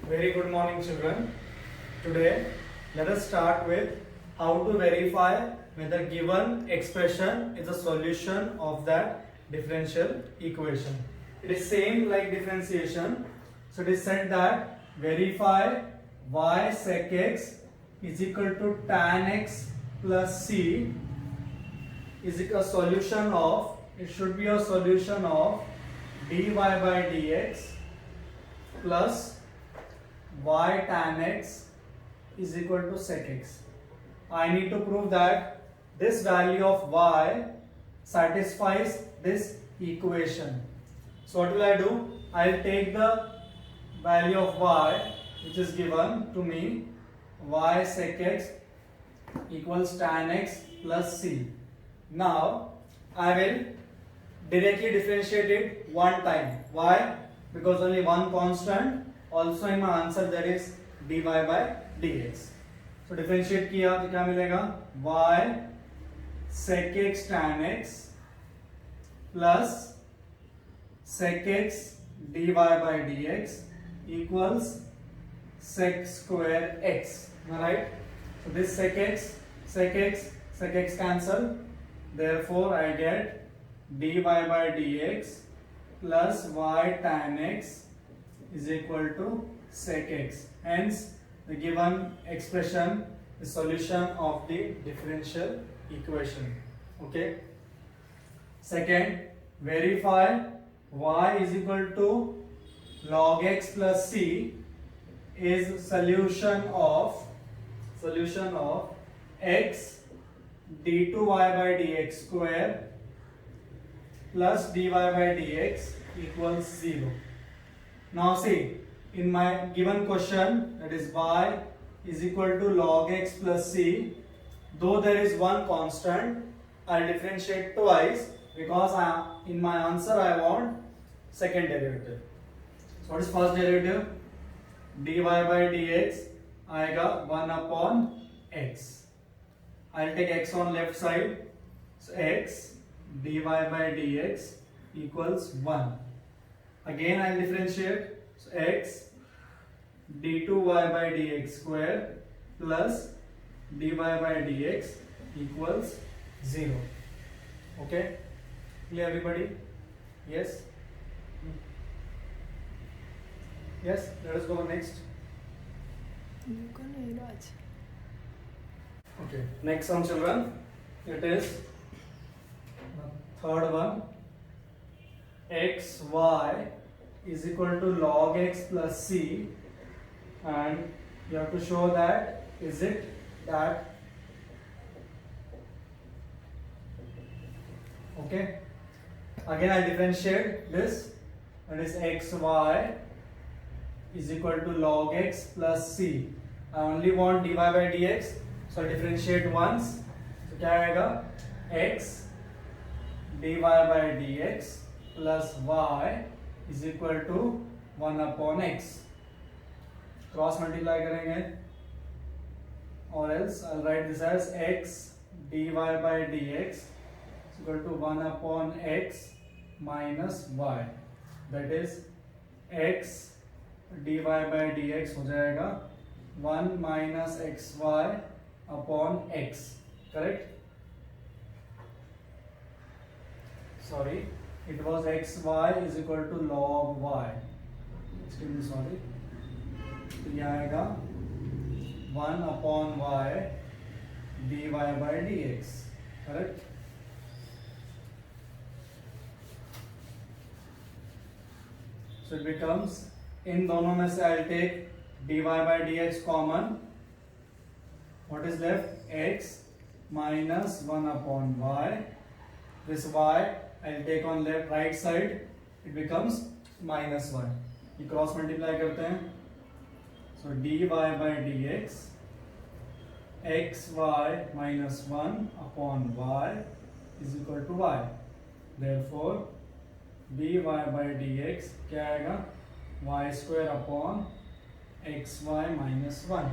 Very good morning, children. Today, let us start with how to verify whether given expression is a solution of that differential equation. It is same like differentiation. So it is said that verify y sec x is equal to tan x plus c is a solution of, it should be a solution of dy by dx plus y tan x is equal to sec x. I need to prove that this value of y satisfies this equation. So what will I do? I will take the value of y which is given to me, y sec x equals tan x plus c. Now I will directly differentiate it one time. Why? Because only one constant. Also in my answer there is dy by dx. So differentiate किया तो क्या मिलेगा? y sec x tan x plus sec x dy by dx equals sec square x. Right? So this sec x cancel. Therefore I get dy by dx plus y tan x is equal to sec x. Hence the given expression is solution of the differential equation. Okay. Second, verify y is equal to log x plus c is solution of x d2y by dx square plus dy by dx equals 0. Now see, in my given question, that is y is equal to log x plus c, though there is one constant, I will differentiate twice because in my answer I want second derivative. So what is first derivative? dy by dx आएगा 1 upon x. I will take x on left side. So x dy by dx equals 1. Again I will differentiate. So x d2y by dx square plus dy by dx equals 0. Okay? Clear everybody? Yes? Yes? Let us go next. Okay. Next one, children. It is the third one. xy is equal to log x plus c, and you have to show that is it that. Okay. Again I differentiate this, that is xy is equal to log x plus c. I only want dy by dx, so I differentiate once. So क्या आएगा? x dy by dx plus y is equal to 1 upon x. Cross multiply करेंगे, or else I'll write this as x dy by dx is equal to 1 upon x minus y. That is x dy by dx हो जाएगा 1 minus xy upon x. Correct? Sorry, it was xy is equal to log y. Extremely sorry. तो ये आएगा 1 upon y dy by dx. Correct? So it becomes, इन दोनों में से I'll take dy by dx common. What is left? X minus 1 upon y. This y I'll take on left right side. It becomes minus 1. ये cross multiply करते हैं. So dy by dx xy minus 1 upon y is equal to y. Therefore dy by dx क्या आएगा? y square upon xy minus 1.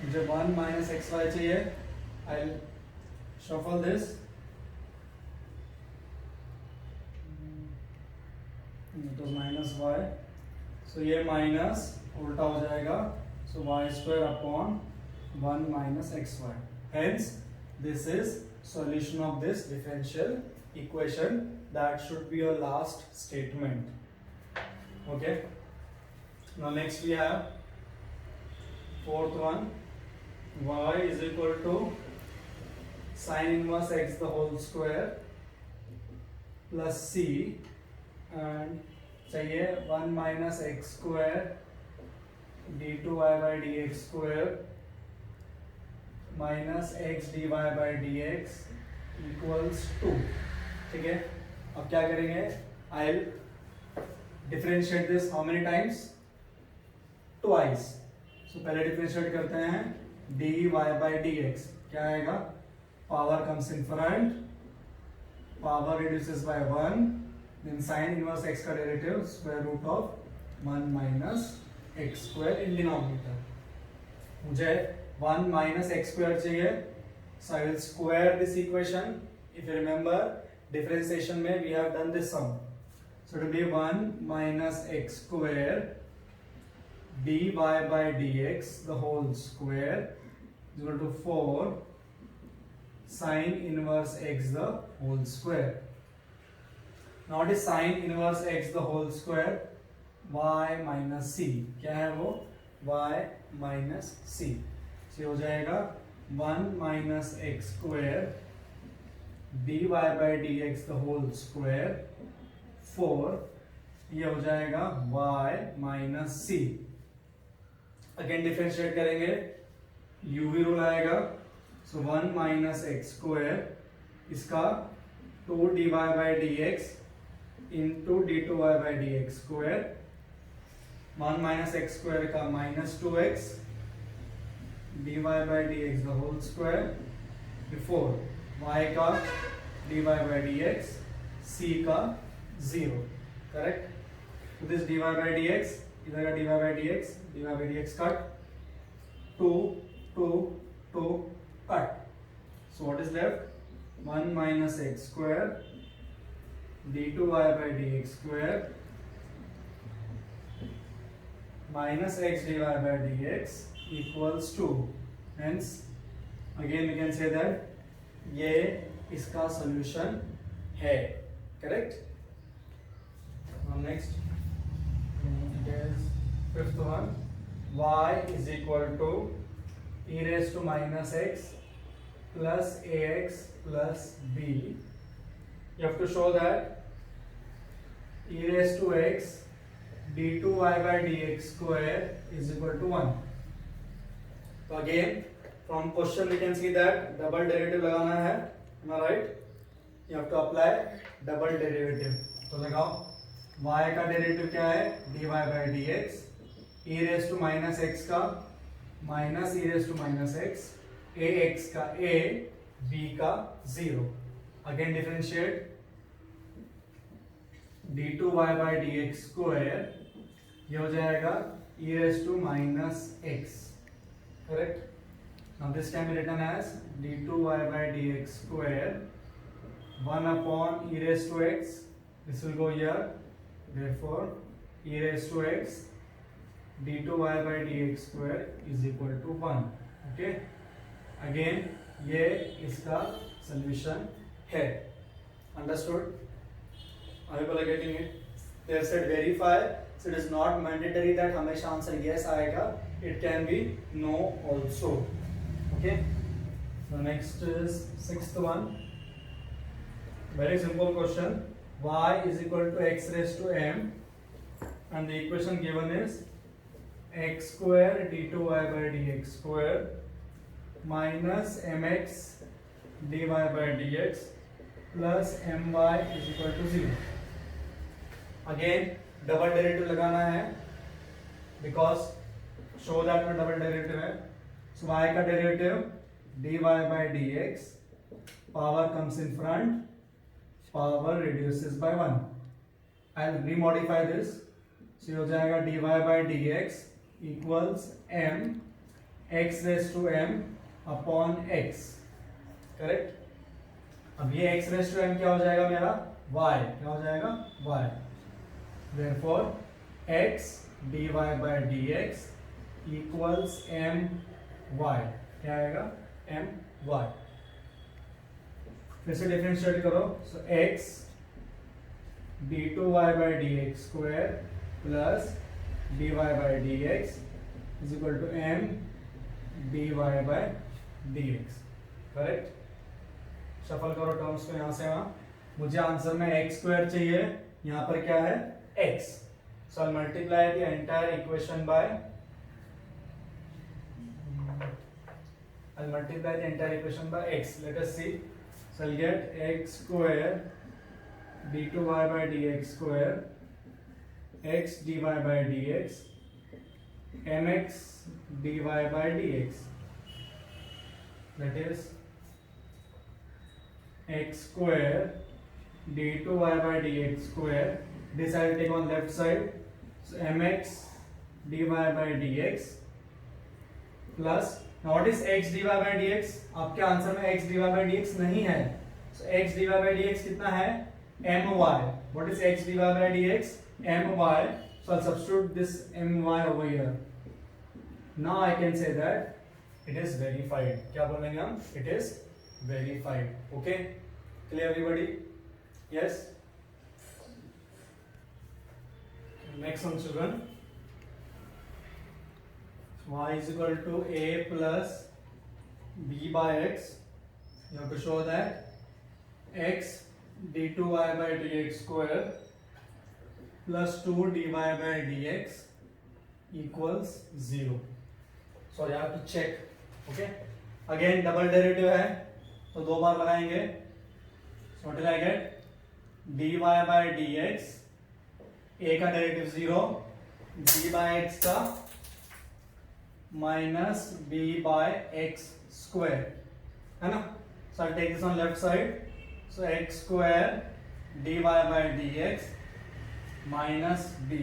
मुझे 1 minus xy चाहिए. I'll shuffle this. It was minus y. So ये minus उल्टा हो जाएगा, so y square upon 1 minus x y. Hence, this is solution of this differential equation. That should be your last statement. Okay. Now next we have fourth one. Y is equal to sin inverse x the whole square plus c, and चाहिए 1 minus x square d2y by dx square minus x dy by dx equals 2. ठीक है, अब क्या करेंगे, I'll differentiate this how many times? Twice. So पहले differentiate करते हैं dy by dx. क्या आएगा, power comes in front, power reduces by 1, then sin inverse x का derivative square root of 1 minus x square in denominator. मुझे 1 minus x square चाहिए, so I will square this equation. If you remember, differentiation में we have done this sum. So it will be 1 minus x square dy by dx the whole square is equal to 4 sin inverse x the whole square. Now what is sin inverse x the whole square? Y minus c. क्या है वो? Y minus c. ये हो जाएगा 1 minus x square dy by dx the whole square 4, ये हो जाएगा y minus c. Again differentiate करेंगे, u रूल आएगा, सो 1 minus x square इसका 2 dy by dx into d2y by dx square, 1 minus x square का minus 2x dy by dx the whole square before y का dy by dx, c का 0. Correct. तो this dy by dx, इधर का dy by dx cut, 2 2 2 cut. So what is left? 1 minus x square d2y by dx square minus x dy by dx equals 2. Hence again we can say that ये इसका solution है. Correct. Now next is fifth one. Y is equal to e raised to minus x plus ax plus b. You have to show that e raised to x d2y by dx square is equal to 1. So again from question we can see that double derivative लगाना है. Am I right? You have to apply double derivative. तो लगाओ, y का derivative क्या है, dy by dx, e raised to minus x का minus e raised to minus x, ax का a, b का 0. Again differentiate d2y by dx square, ये हो जाएगा e raised to minus x. Correct. Now this can be written as d2y by dx square 1 upon e raised to x. This will go here. Therefore, e raised to x d2y by dx square is equal to 1. Okay. Again, ये इसका solution है. Understood? Are you all getting it? They have said verify. So it is not mandatory that हमेशा answer yes आएगा. It can be no also. Okay. The next is sixth one. Very simple question. Y is equal to x raised to m, and the equation given is x square d2y by dx square minus mx dy by dx plus my is equal to 0. Again double derivative लगाना है, because show that में double derivative है. So y का derivative dy by dx, power comes in front, power reduces by 1. I'll remodify this. So हो जाएगा dy by dx equals m x raised to m upon x. Correct. अब ये x raised to m क्या हो जाएगा मेरा, y. क्या हो जाएगा, y. Therefore x dy by dx equals M Y. क्या आएगा? M Y. फिर से डिफरेंशिएट करो. So x d2y by dx square plus dy by dx is equal to m dy by dx. Correct. Shuffle करो terms को यहां से वहां. मुझे आंसर में x स्क्वायर चाहिए. यहां पर क्या है? x. So I'll multiply the entire equation by x. Let us see. So I'll get x square d2y by dx square x dy by dx mx dy by dx. That is x square d2y by dx square. This I will take on left side. So mx dy by dx plus now what is x dy by dx? आपके answer में x dy by dx नहीं है. So x dy by dx कितना है? my. What is x dy by dx? my. So I'll substitute this my over here. Now I can say that it is verified. क्या बोलेंगे हम? It is verified. Okay? Clear everybody? Yes? Next one, children. Y is equal to a plus b by x. You have to show that x d2y by dx square plus 2 dy by dx equals 0. So you have to check. Okay. Again double derivative है तो दो बार लगाएंगे. So what will I get? dy by dx a का derivative 0, b by x का minus b by x square है ना. So I take this on left side. So x square dy by dx minus b.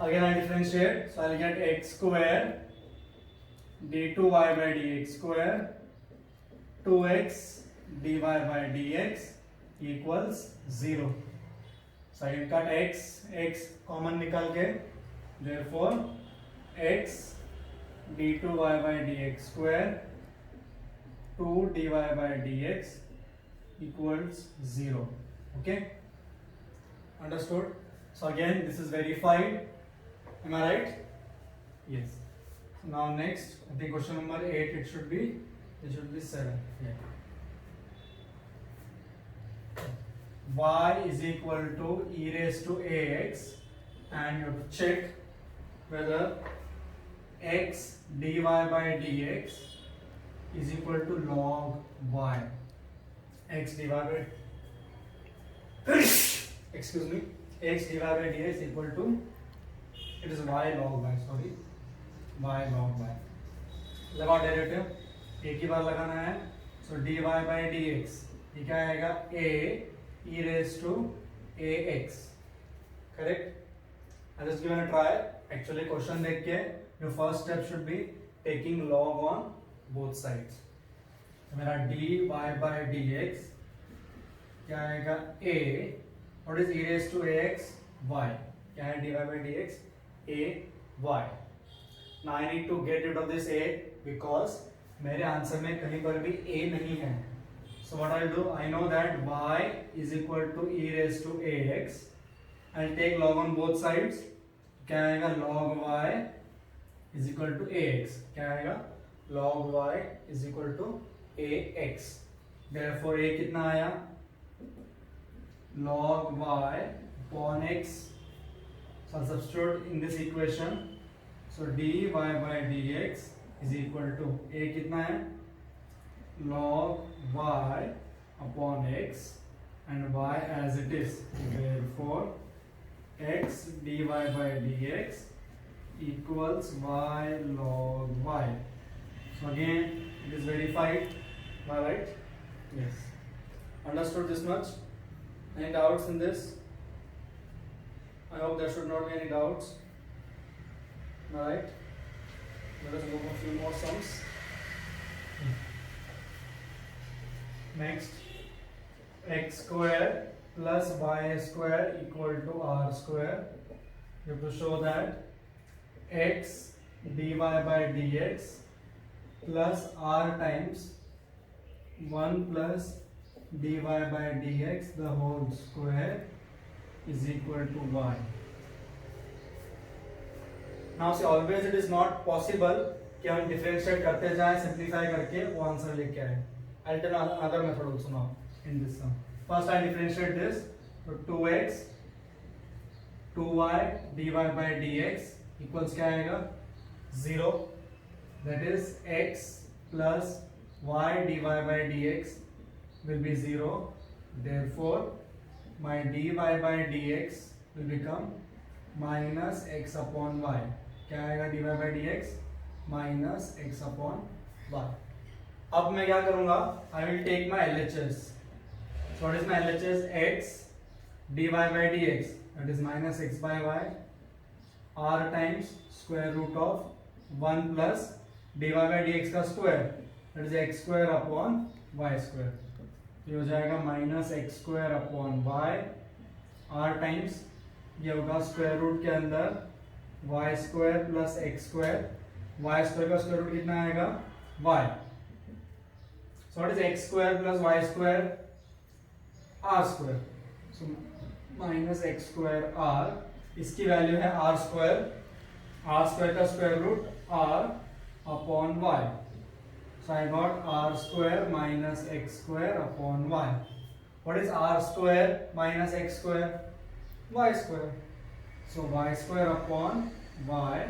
Again I differentiate. So I get x square d2y by dx square 2x dy by dx equals 0. So I can cut x common निकाल के. Therefore x d2y by dx square 2 dy by dx equals 0. Okay? Understood? So again this is verified. Am I right? Yes. So now next, I think question number 8 it should be 7. Yeah. Y is equal to e raised to ax and you have to check whether x dy by dx is equal to log y. X dy by excuse me, x dy by dx equal to, it is y log y, sorry, y log y. लगाओ derivative. एक ही बार लगाना है. सो dy by dx ये क्या आएगा? a e raised to ax. Correct? I'll just give it a try. Actually question देख के your first step should be taking log on both sides. तो मेरा dy by dx क्या आएगा? a. What is e raised to ax? y. क्या है dy by dx? a y. Now I need to get rid of this a because मेरे answer में कहीं पर भी a नहीं है. So what I'll do, I know that y is equal to e raised to ax. I'll take log on both sides. क्या आएगा? log y is equal to ax. क्या आएगा? log y is equal to ax. Therefore a कितना आया? log y upon x. So I'll substitute in this equation. So dy by dx is equal to a कितना है? log y upon x and y as it is. Therefore x dy by dx equals y log y. So again it is verified. Am I right? Yes. Understood this much? Any doubts in this? I hope there should not be any doubts. All right. Let us go for a few more sums. Next, x square plus y square equal to r square you have to show that x dy by dx plus r times 1 plus dy by dx the whole square is equal to y. Now see, always it is not possible कि हम differentiate करते जाएं simplify करके वो answer लेके आए. I'll tell another method also now in this sum. First I differentiate this, so 2x 2y dy by dx equals क्या आएगा 0, that is x plus y dy by dx will be 0, therefore my dy by dx will become minus x upon y. क्या आएगा dy by dx minus x upon y. अब मैं क्या करूंगा, I will take my LHS. So what is my LHS? x dy by dx, that is minus x by y, r times square root of 1 plus dy by dx का square, that is x square upon y square. ये हो जाएगा minus x square upon y, r times ये होगा square root के अंदर y square plus x square, y square का square root कितना आएगा y. So what is x square plus y square? R square. So minus x square r, इसकी value है r square. R square का square root r upon y. So I got r square minus x square upon y. What is r square minus x square? Y square. So y square upon y,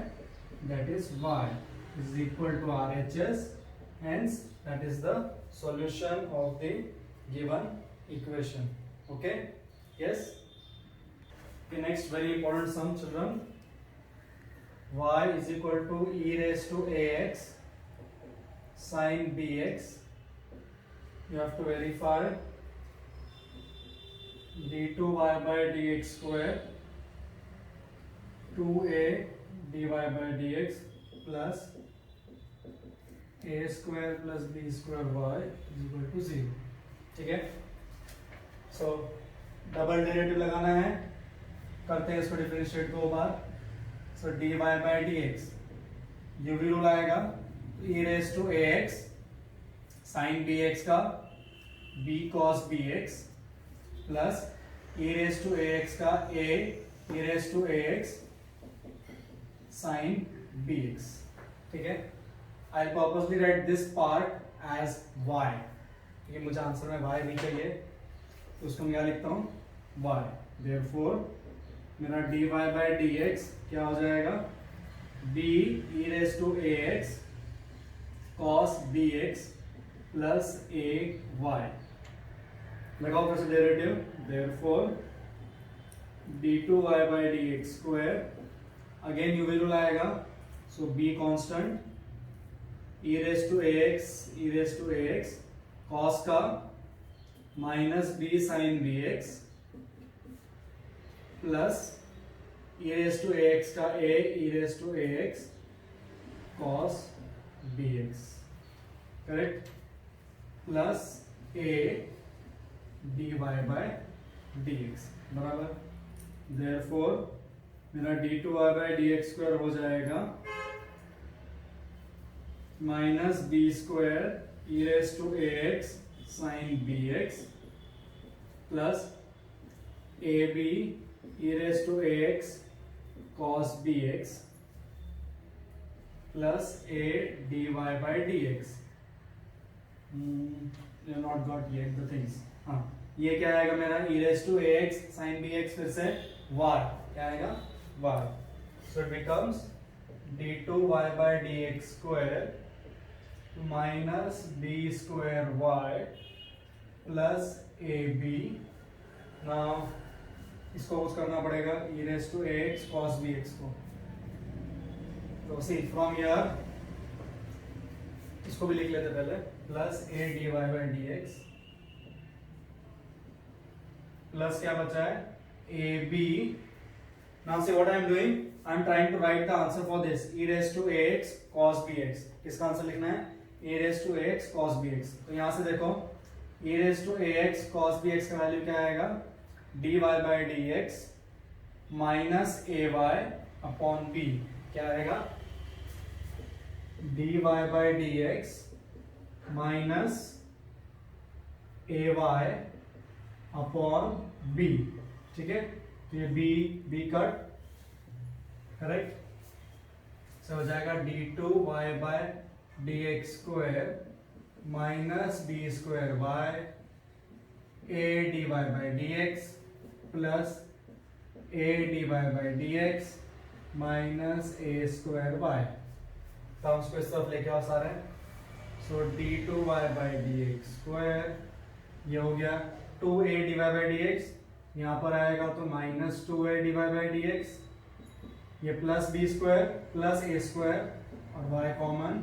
that is y, is equal to RHS. Hence that is the solution of the given equation. Okay? Yes? The next very important sum, children. Y is equal to e raised to ax sin bx. You have to verify d2y by dx square 2a dy by dx plus a square plus b square y is equal to 0. ठीक है? So double derivative लगाना है, करते हैं इसको differentiate दो बार. So dy by dx, UV rule आएगा e raised to ax sin bx का b cos bx plus e raised to ax का a e raised to ax sin bx. ठीक है? I'll purposely write this part as y. ठीक है, मुझे answer में y भी चाहिए, तो उसको मैं क्या लिखता हूँ y. Therefore मेरा dy by dx क्या हो जाएगा b e raised to ax cos bx plus a y. लगाओ फिर से derivative. Therefore d2y by dx square, again u will आएगा, so b constant, e raised to ax cos का minus b sin bx plus e raised to ax का a e raised to ax cos bx, correct, plus a dy by dx बराबर. Therefore मेरा d2y by dx square हो जाएगा minus b square e raised to ax sin bx plus ab e raised to ax cos bx plus a dy by dx. You have not got yet the things. हाँ, ये क्या आएगा मेरा e raised to ax sin bx, फिर से y क्या आएगा y. So it becomes d2y by dx square minus b square y plus ab. Now इसको यूज करना पड़ेगा e raised to ax cos bx को. तो see from here इसको भी लिख लेते पहले, plus a dy by dx plus क्या बचा है ab. Now see what I am doing, I am trying to write the answer for this e raised to ax cos bx. किसका answer लिखना है e raised to ax cos bx. तो यहाँ से देखो e raised to ax cos bx का value क्या आएगा dy by dx minus A Y upon B क्या रहेगा, dy by D x minus A Y upon B. ठीक है, तो ये बी कट, करेक्ट, से हो जाएगा d two y by d x square minus b square y a d y by D x plus a d y by D x minus a square y. Terms को इस तरफ लेके आओ सारे। So d two y by D x square, ये हो गया 2a d y by D x, यहाँ पर आएगा तो minus 2a d y by D x, ये प्लस बी स्क्वायर प्लस ए स्क्वायर और y common.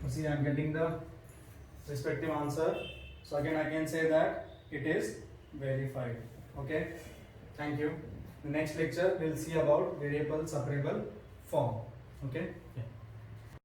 See, I am getting the respective answer. So again, I can say that it is verified. Okay. Thank you. The next lecture we'll see about variable separable form. Okay. Yeah.